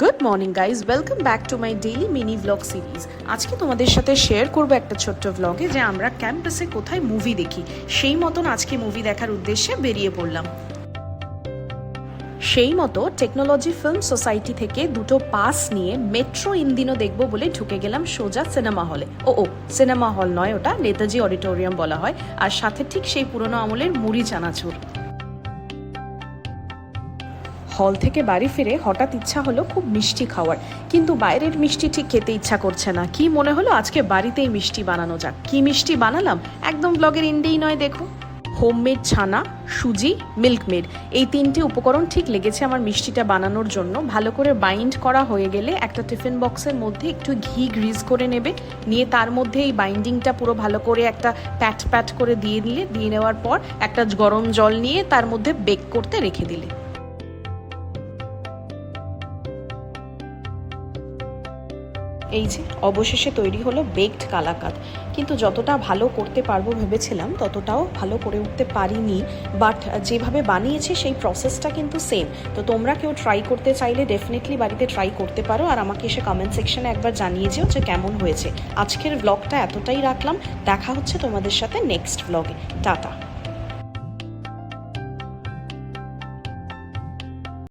Good morning guys, welcome back to my daily mini vlog series. আজকে তোমাদের সাথে share করবো একটা ছোট্ট ভ্লগে যে আমরা ক্যাম্পাসে কোথায় মুভি দেখি। সেই মতন আজকে মুভি দেখার উদ্দেশ্যে বেরিয়ে পড়লাম। সেই মতো টেকনোলজি ফিল্ম সোসাইটি থেকে দুটো পাস নিয়ে মেট্রো ইন্দিনো দেখবো বলে ঢুকে গেলাম সোজা সিনেমা হলে। ও সিনেমা হল নয়, ওটা নেতাজি অডিটোরিয়াম বলা হয়, আর সাথে ঠিক সেই পুরনো আমলের মুড়ি চানাচুর। হল থেকে বাড়ি ফিরে হঠাৎ ইচ্ছা হলো খুব মিষ্টি খাওয়ার, কিন্তু বাইরের মিষ্টি ঠিক খেতে ইচ্ছা করছে না। কি মনে হলো আজকে বাড়িতেই মিষ্টি বানানো যাক। কি মিষ্টি বানালাম একদম ব্লগের ইন্ডেই নয়, দেখো। হোমমেড ছানা, সুজি, মিল্কমেড, এই তিনটি উপকরণ ঠিক লেগেছে আমার মিষ্টিটা বানানোর জন্য। ভালো করে বাইন্ড করা হয়ে গেলে একটা টিফিন বক্সের মধ্যে একটু ঘি গ্রিজ করে নেবে, নিয়ে তার মধ্যে এই বাইন্ডিংটা পুরো ভালো করে একটা প্যাট করে দিয়ে নেওয়ার পর একটা গরম জল নিয়ে তার মধ্যে বেক করতে রেখে দিলে। এই যে অবশেষে তৈরি হলো বেকড কালাকাঁদ। কিন্তু যতটা ভালো করতে পারবো ভেবেছিলাম ততটাও ভালো করে উঠতে পারিনি, বাট যেভাবে বানিয়েছে সেই প্রসেসটা কিন্তু সেম। তো তোমরা কেউ ট্রাই করতে চাইলে ডেফিনেটলি বাড়িতে ট্রাই করতে পারো, আর আমাকে এসে কমেন্ট সেকশনে একবার জানিয়ে যেও যে কেমন হয়েছে। আজকের ব্লগটা এতটাই রাখলাম, দেখা হচ্ছে তোমাদের সাথে নেক্সট ব্লগে। টাটা।